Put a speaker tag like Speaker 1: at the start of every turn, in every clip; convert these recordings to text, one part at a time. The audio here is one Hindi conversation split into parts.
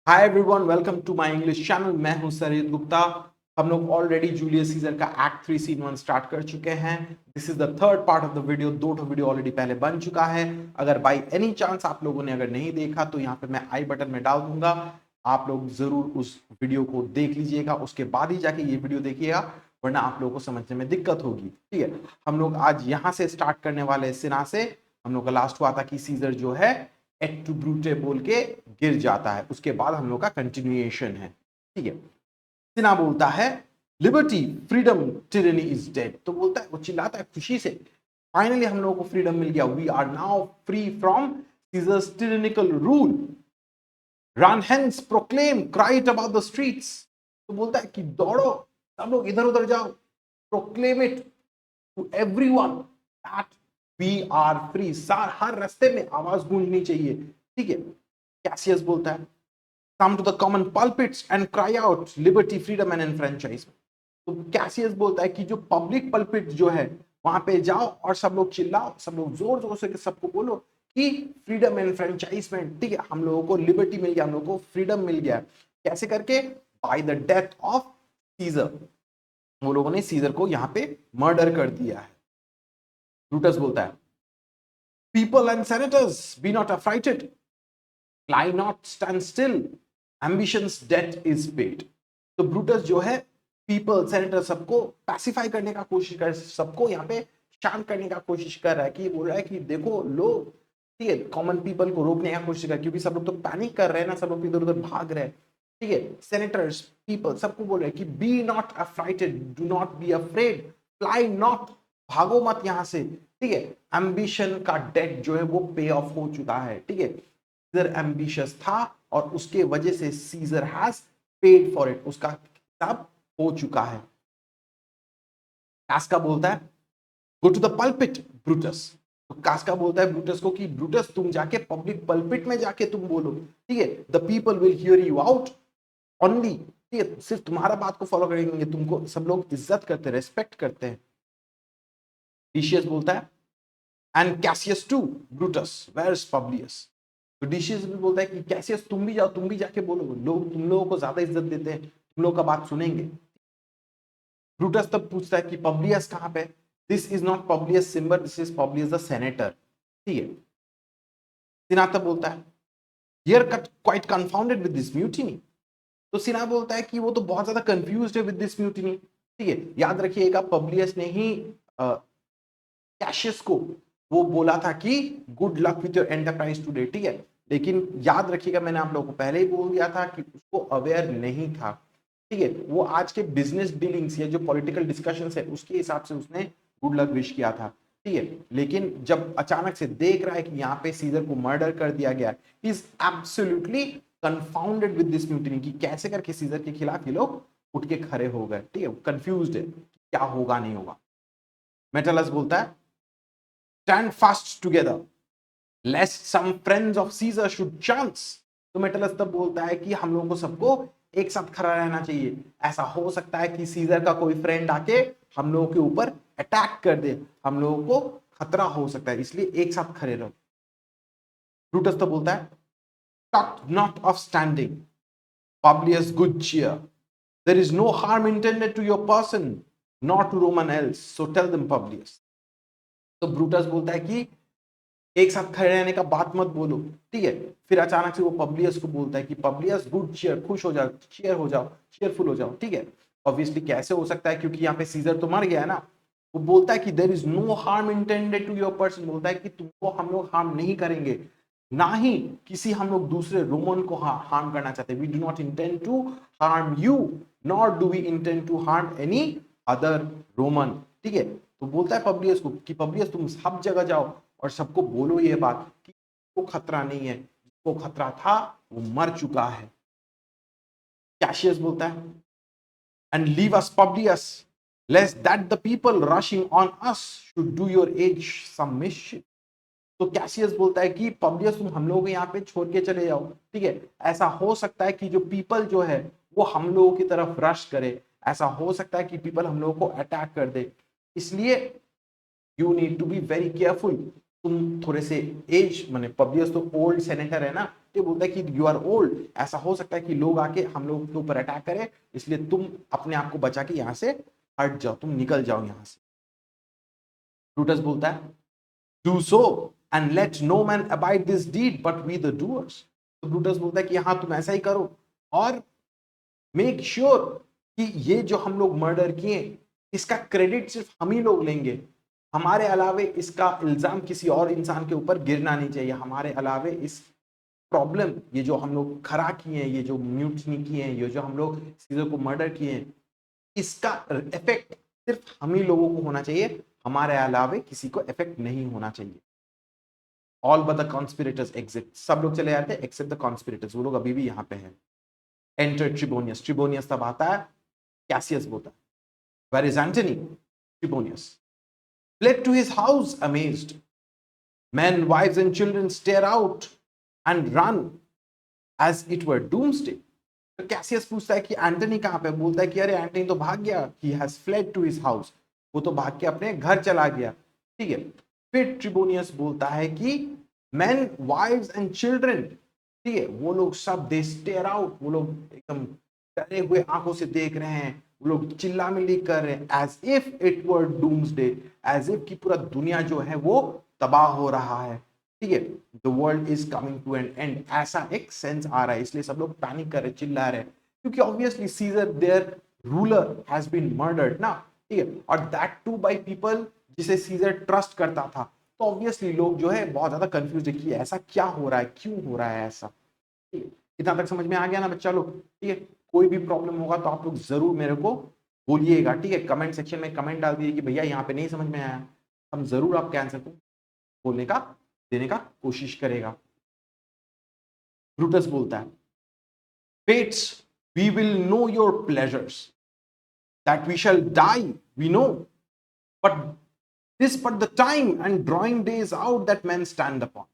Speaker 1: Hi everyone, welcome to my English channel. मैं हूं सरित गुप्ता। हम लोग ऑलरेडी जूलियस सीजर का एक्ट 3 सीन 1 स्टार्ट कर चुके हैं। This is the third part of the video. दो वीडियो ऑलरेडी पहले बन चुका है। अगर बाय एनी चांस आप लोगों ने अगर नहीं देखा तो यहाँ पे मैं आई बटन में डाल दूंगा। आप लोग जरूर उस वीडियो को देख लीजिएगा, उसके बाद ही जाके ये वीडियो देखिएगा, वरना आप लोगों को समझने में दिक्कत होगी। ठीक है, हम लोग आज यहाँ से स्टार्ट करने वाले सिना से। हम लोग का लास्ट हुआ था कि सीजर जो है एट टू ब्रूटे बोल के गिर जाता है। उसके बाद हम लोग का कंटिन्यूएशन है। ठीक है, सिना बोलता है liberty freedom tyranny is dead. तो बोलता है, वो चिल्लाता है खुशी से, फाइनली हम लोगों को फ्रीडम मिल गया। We are now free from Caesar's tyrannical rule. Run hence, proclaim, cry it about the streets. तो बोलता है कि दौड़ो, सब लोग इधर उधर जाओ, proclaim it to everyone that we are free. हर रास्ते में आवाज गूंजनी चाहिए। ठीक है, कैसियस बोलता है come to the common pulpits and cry out liberty, freedom and enfranchisement। तो कैसियस बोलता है कि जो पब्लिक पल्पिट जो है वहां पे जाओ और सब लोग चिल्लाओ, सब लोग जोर जोर से सबको बोलो कि फ्रीडम एंड फ्रेंचाइजमेंट। ठीक है, हम लोगों को लिबर्टी मिल गया, हम लोगों को फ्रीडम मिल गया। कैसे करके? By the death of Caesar. वो लोगों ने सीजर को यहाँ पे मर्डर कर दिया है। ब्रूटस बोलता है people and senators be not affrighted, lie not, stand still, ambition's debt is paid. तो ब्रूटस जो है पीपल सेनेटर सबको पैसिफाई करने का कोशिश कर, सबको यहाँ पे शांत करने का कोशिश कर रहा है। कि बोल रहा है कि देखो लोग, ठीक है, कॉमन पीपल को रोकने का कोशिश कर रहा है, क्योंकि सब लोग तो पैनिक कर रहे हैं ना, सब लोग इधर उधर भाग रहे हैं। ठीक है, सेनेटर्स पीपल सबको बोल रहे हैं कि be not affrighted, do not be afraid, fly not, भागो मत यहां से। ठीक है, एम्बिशन का डेट जो है वो पे ऑफ हो चुका है। ठीक है, सीजर एम्बिशियस था और उसके वजह से Caesar has paid for it, उसका हिसाब हो चुका है। कास्का बोलता है go to the pulpit Brutus. तो कास्का बोलता है ब्रूटस को कि ब्रूटस तुम जाके पब्लिक पल्पिट में जाके तुम बोलो। ठीक है, the people will hear you out only. ठीक है, सिर्फ तुम्हारा बात को फॉलो करेंगे, तुमको सब लोग इज्जत करते हैं, रेस्पेक्ट करते हैं। डिशियस बोलता है and Cassius to Brutus where is Publius. तो डिशियस भी बोलता है कि कैसियस तुम भी जाओ, तुम भी जाके बोलो, लोग तुम लोगों को ज्यादा इज्जत देते हैं, तुम लोग का बात सुनेंगे। ब्रूटस तब पूछता है कि पब्लियस कहां पे? This is not Publius Cimber, this is Publius the senator. ठीक है, सिना तब बोलता है here cut quite confounded with this mutiny. तो सिना बोलता है कि वो तो बहुत ज्यादा कंफ्यूज्ड है विद दिस म्यूटिनी। ठीक है, याद रखिएगा पब्लियस ने ही कैशियस को वो बोला था कि good luck with your enterprise today. ठीक है, लेकिन याद रखिएगा मैंने आप लोगों को पहले ही बोल दिया था कि उसको अवेयर नहीं था। ठीक है, वो आज के बिजनेस डीलिंग्स या जो पॉलिटिकल डिस्कशंस है उसके हिसाब से उसने गुड लक विश किया था। ठीक है, लेकिन जब अचानक से देख रहा है कि यहाँ पे सीजर को मर्डर कर दिया गया, is absolutely confounded with this mutiny कि कैसे करके सीजर के खिलाफ ये लोग उठ के खड़े हो गए। ठीक है, कंफ्यूज्ड है क्या होगा नहीं होगा। मेटालस बोलता है stand fast together lest some friends of Caesar should chance। तो मेटलस तब बोलता है कि हम लोगों को सबको एक साथ खड़ा रहना चाहिए। ऐसा हो सकता है कि सीजर का कोई फ्रेंड आके हम लोगों के ऊपर अटैक कर दे, हम लोगों को खतरा हो सकता है, इसलिए एक साथ खड़े रहो। ब्रूटस तो बोलता है talk not of standing, Publius good cheer, there is no harm intended to your person nor to Roman else, so tell them Publius। तो ब्रूटस बोलता है कि एक साथ खड़े रहने का बात मत बोलो। ठीक है, फिर अचानक से वो पब्लियस को बोलता है कि पब्लियस गुड चीयर, खुश हो जाओ, चीयर हो जाओ, चीयरफुल हो जाओ। ठीक है, ऑब्वियसली कैसे हो सकता है, क्योंकि यहाँ पे सीजर तो मर गया है ना। वो बोलता है कि there is no harm intended to your person, बोलता है कि तुमको हम लोग हार्म नहीं करेंगे, ना ही किसी हम लोग दूसरे रोमन को हार्म करना चाहते। We do not intend to harm you nor do we intend to harm any other Roman. ठीक है, तो बोलता है पब्लियस को कि पब्लियस तुम सब जगह जाओ और सबको बोलो ये बात कि को खतरा नहीं है, जिसको खतरा था वो मर चुका है। कैशियस बोलता है and leave us Publius lest that the people rushing on us should do your age some mischief. तो कैशियस बोलता है कि पब्लियस तुम हम लोग यहाँ पे छोड़ के चले जाओ। ठीक है, ऐसा हो सकता है कि जो पीपल जो है वो हम लोगों की तरफ रश करे, ऐसा हो सकता है कि पीपल हम लोगों को अटैक कर दे, इसलिए you need to be very careful. तुम थोड़े से एज माने पब्लियस तो ओल्ड सेनेटर है ना, ये बोलता है कि यू आर ओल्ड, ऐसा हो सकता है कि लोग आके हम लोग के ऊपर अटैक करें, इसलिए तुम अपने आप को बचा के यहाँ से हट जाओ, तुम निकल जाओ यहाँ से। ब्रूटस बोलता है do so and let no man abide this deed but we the doers. तो ब्रूटस बोलता है कि हाँ तुम ऐसा ही करो और मेक श्योर कि ये जो हम लोग मर्डर किए इसका क्रेडिट सिर्फ हम ही लोग लेंगे, हमारे अलावे इसका इल्जाम किसी और इंसान के ऊपर गिरना नहीं चाहिए, हमारे अलावे इस प्रॉब्लम, ये जो हम लोग खरा किए हैं, ये जो म्यूटनी किए हैं, ये जो हम लोग सीजर को मर्डर किए हैं, इसका इफेक्ट सिर्फ हम ही लोगों को होना चाहिए, हमारे अलावे किसी को इफेक्ट नहीं होना चाहिए। All but the conspirators exit, सब लोग चले जाते हैं एक्सेप्ट द कॉन्स्पिरेटर्स, वो लोग अभी भी यहाँ पे हैं। एंटर ट्रिबोनियस, ट्रिबोनियस तब आता है, कैसियस बोलता है where is Antony? Trebonius fled to his house amazed. Men, wives and children stare out and run as it were doomsday. तो कैसियस पूछता है कि एंटनी कहां पे? बोलता है कि अरे एंटनी तो भाग गया, he has fled to his house, वो तो भाग के अपने घर चला गया। ठीक है, फिर ट्रिबोनियस बोलता है कि men, wives and children, ठीक है, वो लोग सब they stare out, वो लोग एकदम डरे हुए आंखों से देख रहे हैं, वो लोग चिल्ला मिल्ली कर रहे हैं, as if it were doomsday, as if कि पूरा दुनिया जो है वो तबाह हो रहा है। ठीक है, the world is coming to an end, ऐसा एक सेंस आ रहा है, इसलिए सब लोग पैनिक कर रहे, चिल्ला रहे, क्योंकि obviously Caesar their ruler has been murdered ना। ठीक है, और दैट टू बाय पीपल जिसे सीजर ट्रस्ट करता था, तो ऑब्वियसली लोग जो है बहुत ज्यादा कंफ्यूज है कि ऐसा क्या हो रहा है, क्यों हो रहा है ऐसा। ठीक है, इतना तक समझ में आ गया ना बच्चा लोग? ठीक है, कोई भी प्रॉब्लम होगा तो आप लोग जरूर मेरे को बोलिएगा। ठीक है, कमेंट सेक्शन में कमेंट डाल दीजिए कि भैया यहाँ पे नहीं समझ में आया, हम जरूर आपके आंसर को बोलने का देने का कोशिश करेगा। ब्रूटस बोलता है Fates, we will know your pleasures, that we shall die, we know, but but the time and drawing days out that men stand upon.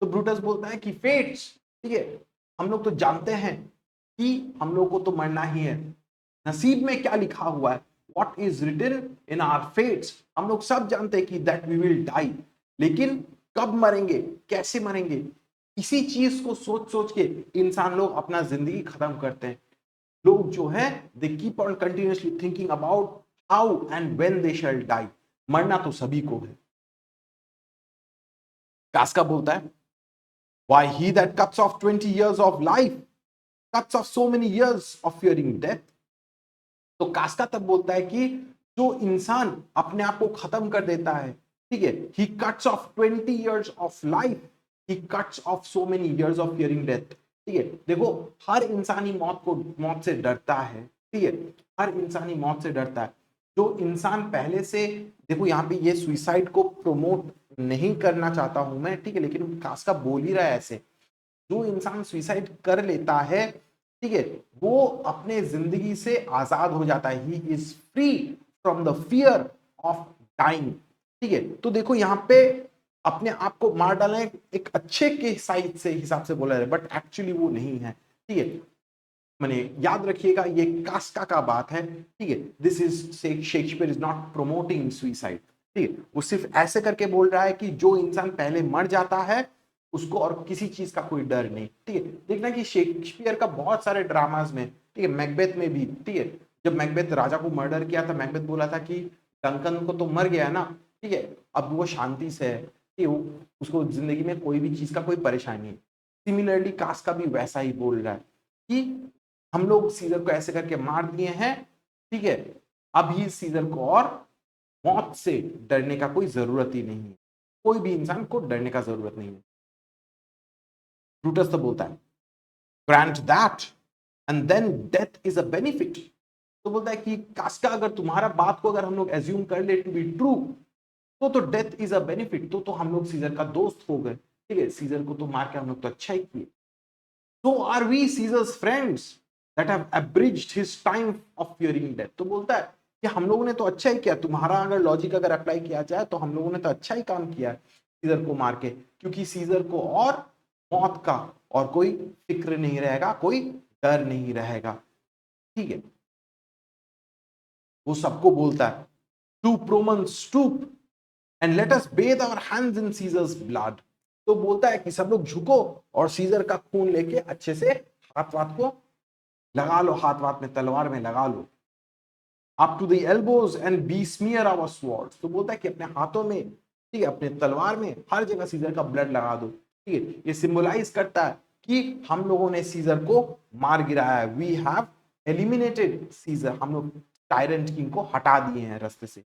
Speaker 1: तो ब्रूटस बोलता है कि फेट्स, ठीक है, हम लोग तो जानते हैं कि हम लोग को तो मरना ही है, नसीब में क्या लिखा हुआ है, what is written in our fates, हम लोग सब जानते हैं कि दैट वी विल डाई, लेकिन कब मरेंगे, कैसे मरेंगे, इसी चीज को सोच सोच के इंसान लोग अपना जिंदगी खत्म करते हैं। लोग जो है they keep on continuously thinking about how and when they shall die, मरना तो सभी को है। कास्का बोलता है why he that cuts off 20 years of life cuts off so many years of fearing death। तो कास्का तब बोलता है कि जो इंसान अपने आप को खत्म कर देता है, ठीक है, he cuts off 20 years of life, he cuts off so many years of fearing death। ठीक है, देखो हर इंसानी मौत से डरता है, ठीक है, हर इंसानी मौत से डरता है। जो इंसान पहले से, देखो यहाँ पे ये सुइसाइड को प्रमोट नहीं करना चाहता हूं मैं, ठीक है, लेकिन कास्का बोल ही रहा है ऐसे, जो इंसान सुइसाइड कर लेता है, ठीक है, वो अपने जिंदगी से आजाद हो जाता है, he is free from the fear of dying. ठीक है, तो देखो यहाँ पे अपने आप को मार डालना एक अच्छे के साइड से हिसाब से बोला है, बट एक्चुअली वो नहीं है। ठीक है, मैंने याद रखिएगा ये कास्का का बात है। ठीक है, this is Shakespeare is not promoting suicide. ठीक है, वो सिर्फ ऐसे करके बोल रहा है कि जो इंसान पहले मर जाता है उसको और किसी चीज का कोई डर नहीं। ठीक है, देखना कि शेक्सपियर का बहुत सारे ड्रामाज में, ठीक है, मैकबेथ में भी, ठीक है, जब मैकबेथ राजा को मर्डर किया था, मैकबेथ बोला था कि डंकन को तो मर गया ना, ठीक है, अब वो शांति से है, ठीक है, उसको जिंदगी में कोई भी चीज का कोई परेशानी नहीं। सिमिलरली कास्ट का भी वैसा ही बोल रहा है कि हम लोग सीजर को ऐसे करके मार दिए हैं, ठीक है, अभी सीजर को और मौत से डरने का कोई जरूरत ही नहीं है, कोई भी इंसान को डरने का जरूरत नहीं है। ब्रूटस तो बोलता है grant that and then death is a benefit. तो बोलता है कि कास्का, अगर तुम्हारा बात को अगर हम लोग एज्यूम कर ले टू बी ट्रू, तो डेथ इज अ बेनिफिट, तो हम लोग सीजर का दोस्त हो गए। ठीक है, सीजर को तो मार के हम लोग तो अच्छा ही किए। So are we Caesar's friends that have abridged his time of fearing death। तो बोलता है कि हम लोगों ने तो अच्छा ही किया, तुम्हारा अगर लॉजिक अगर अप्लाई किया जाए तो हम लोगों ने तो अच्छा ही काम किया सीजर को मार के, क्योंकि सीजर को और मौत का और कोई फिक्र नहीं रहेगा, कोई डर नहीं रहेगा। ठीक है, वो सबको बोलता है to Roman stoop and let us bathe our hands in Caesar's blood. तो बोलता है कि सब लोग झुको और सीजर का खून लेके अच्छे से हाथ वाथ को लगा लो, हाथ वाथ में तलवार में लगा लो। Up to the elbows and besmear our swords. तो बोलता है कि अपने हाथों में, ठीक है, अपने तलवार में हर जगह सीजर का ब्लड लगा दो। ठीक है, ये सिंबलाइज करता है कि हम लोगों ने सीजर को मार गिराया है। वी हैव एलिमिनेटेड सीजर, हम लोग टायरेंट किंग को हटा दिए हैं रास्ते से।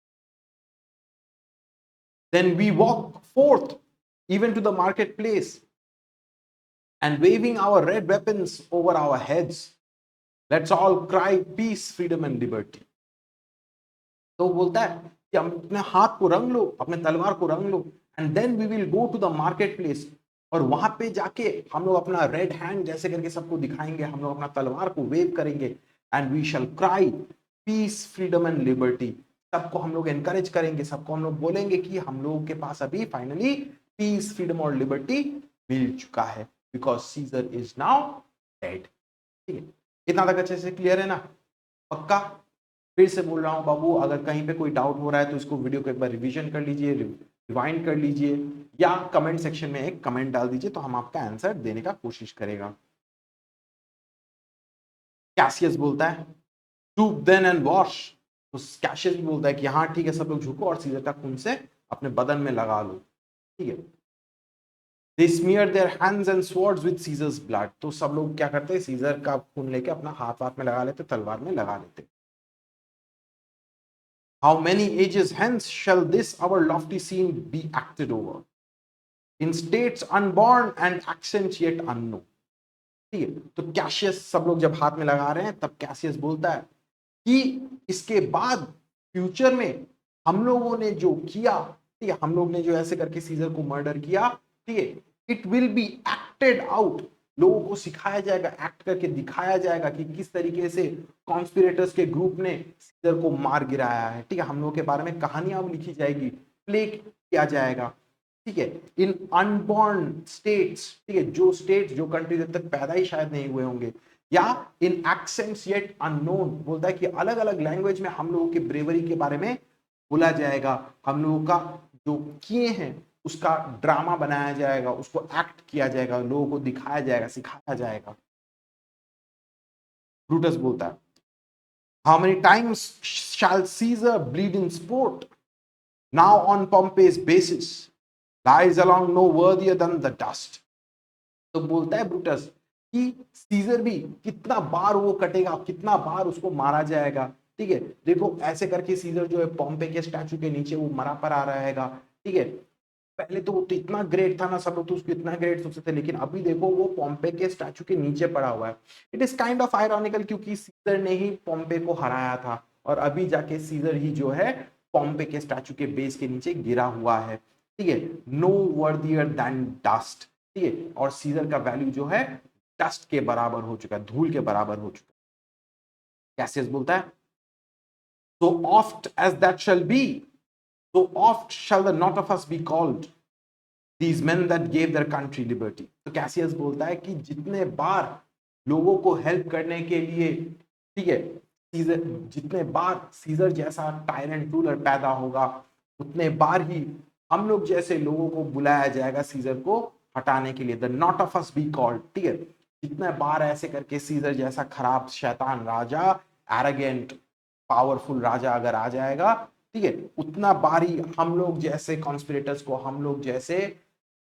Speaker 1: Then we walk forth even to the market place and waving our red weapons over our heads, let's all cry peace, freedom and liberty। तो बोलता है कि हम अपने हाथ को रंग लो, अपने तलवार को रंग लो, and then we will go to the market place, और वहां पे जाके हम लोग अपना रेड हैंड जैसे करके सबको दिखाएंगे, हम लोग अपना तलवार को वेव करेंगे, and we shall cry peace, freedom and liberty. सबको हम लोग एनकरेज करेंगे, सबको हम लोग बोलेंगे कि हम लोगों के पास अभी फाइनली पीस, फ्रीडम और लिबर्टी मिल चुका है, because Caesar is now dead. ठीक है, इतना तक अच्छे से क्लियर है ना? पक्का? फिर से बोल रहा हूं बाबू, अगर कहीं पे कोई डाउट हो रहा है तो इसको वीडियो को एक बार रिवीजन कर लीजिए, रिवाइंड कर लीजिए, या कमेंट सेक्शन में एक कमेंट डाल दीजिए, तो हम आपका आंसर देने का कोशिश करेगा। कैसियस बोलता है टू देन एंड वॉश। तो कैशियस भी बोलता है कि हाँ ठीक है, सब लोग झुको और सीजर का खून से अपने बदन में लगा लो। ठीक है, they smear their hands and swords with Caesar's blood। तो सब लोग क्या करते हैं, सीजर का खून लेके अपना हाथ वाथ में लगा लेते, तलवार में लगा लेते। How many ages hence shall this our lofty scene be acted over in states unborn and accents yet unknown। ठीक है, तो कैशियस सब लोग जब हाथ में लगा रहे हैं, तब कैशियस बोलता है कि इसके बाद फ्यूचर में हम लोगों ने जो किया, ठीक है, हम लोग ने जो ऐसे करके सीजर को मर्डर किया, ठीक है, it will be acted out. लोगों को सिखाया जाएगा, एक्ट करके दिखाया जाएगा कि किस तरीके से कॉन्स्पिरेटर्स के ग्रुप ने सीजर को मार गिराया है। ठीक है, हम लोगों के बारे में कहानियां लिखी जाएगी, प्ले किया जाएगा। ठीक है, इन अनबॉर्न स्टेट्स, ठीक है, जो स्टेट्स, जो कंट्री जब तक पैदा ही शायद नहीं हुए होंगे, या इन एक्सेंट्स येट अननोन, बोलता है कि अलग अलग लैंग्वेज में हम लोगों की ब्रेवरी के बारे में बोला जाएगा, हम लोगों का जो किए हैं उसका ड्रामा बनाया जाएगा, उसको एक्ट किया जाएगा, लोगों को दिखाया जाएगा, सिखाया जाएगा। ब्रूटस बोलता है how many times shall Caesar bleed in sport now on Pompey's basis lies along no worthier than the dust। तो बोलता है ब्रूटस कि सीजर भी कितना बार वो कटेगा, कितना बार उसको मारा जाएगा। ठीक है, देखो ऐसे करके सीजर जो है पॉम्पे के स्टैचू के नीचे वो मरा पड़ा रहेगा। ठीक है, पहले तो वो तो इतना ग्रेट था ना, सब लोग तो उसको इतना ग्रेट सोचते थे, लेकिन अभी देखो वो पॉम्पे के स्टैचू के नीचे पड़ा हुआ है। It is kind of ironical, क्योंकि सीजर ने ही पॉम्पे को हराया था, और अभी जाके सीजर ही जो है पॉम्पे के स्टैचू के बेस के नीचे गिरा हुआ है। ठीक है, नो वर्दियर देन डस्ट। ठीक है, और सीजर का वैल्यू जो है डस्ट के बराबर हो चुका है, धूल के बराबर हो चुका है। कैसियस बोलता है so oft as that shall be, so oft shall the not of us be called these men that gave their country liberty। तो कैसियस बोलता है कि जितने बार लोगों को हेल्प करने के लिए, ठीक है, सीजर, जितने बार सीजर जैसा टायरेंट रूलर पैदा होगा, उतने बार ही हम लोग जैसे लोगों को बुलाया जाएगा सीजर को हटाने के लिए। The not of us be called. ठीक है, जितने बार ऐसे करके सीजर जैसा खराब शैतान राजा, एरोगेंट पावरफुल राजा अगर आ जाएगा, ठीक है, उतना बार ही हम लोग जैसे कॉन्स्पिरेटर्स को, हम लोग जैसे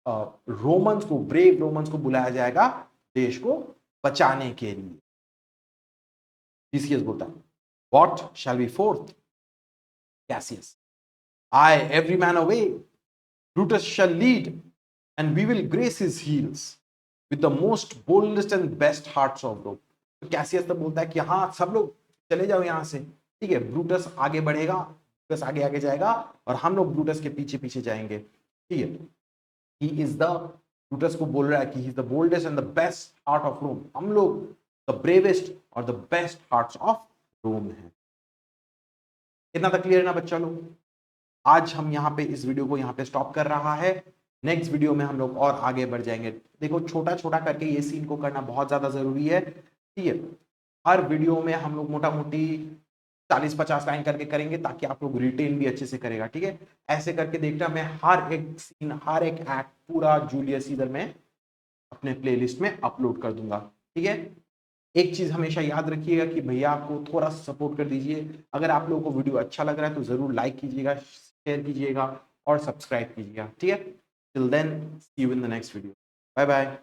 Speaker 1: रोमन्स को, ब्रेव रोमन्स को बुलाया जाएगा देश को बचाने के लिए। थिसियस बोलता है what shall be forth? Cassius ay every man away, Brutus shall lead and we will grace his heels with the most boldest and best hearts of Rome. तो कैसियस तो बोलता है कि हाँ सब लोग चले जाओ यहां से। ठीक है, ब्रूटस आगे बढ़ेगा, ब्रूटस आगे आगे जाएगा और हम लोग ब्रूटस के पीछे पीछे जाएंगे। ठीक है, ही इज द, ब्रूटस को बोल रहा है कि he is the boldest and the best heart of Rome. हम लोग द ब्रेवेस्ट और the best hearts of Rome है। इतना तक क्लियर है ना बच्चा लोग? आज हम यहाँ पे इस वीडियो को यहाँ पे स्टॉप कर रहा है। नेक्स्ट वीडियो में हम लोग और आगे बढ़ जाएंगे। देखो छोटा छोटा करके ये सीन को करना बहुत ज्यादा जरूरी है। ठीक है, हर वीडियो में हम लोग मोटा मोटी 40-50 लाइन करके करेंगे ताकि आप लोग रिटेन भी अच्छे से करेगा, ठीक है। ऐसे करके देखना, मैं हर एक सीन, हर एक एक्ट पूरा जूलियस सीजर में अपने प्लेलिस्ट में अपलोड कर दूंगा, ठीक है। एक चीज हमेशा याद रखिएगा कि भैया आपको थोड़ा सा सपोर्ट कर दीजिए। अगर आप लोगों को वीडियो अच्छा लग रहा है तो जरूर लाइक कीजिएगा, शेयर कीजिएगा और सब्सक्राइब कीजिएगा, ठीक है। Till then see you in the next video, bye bye.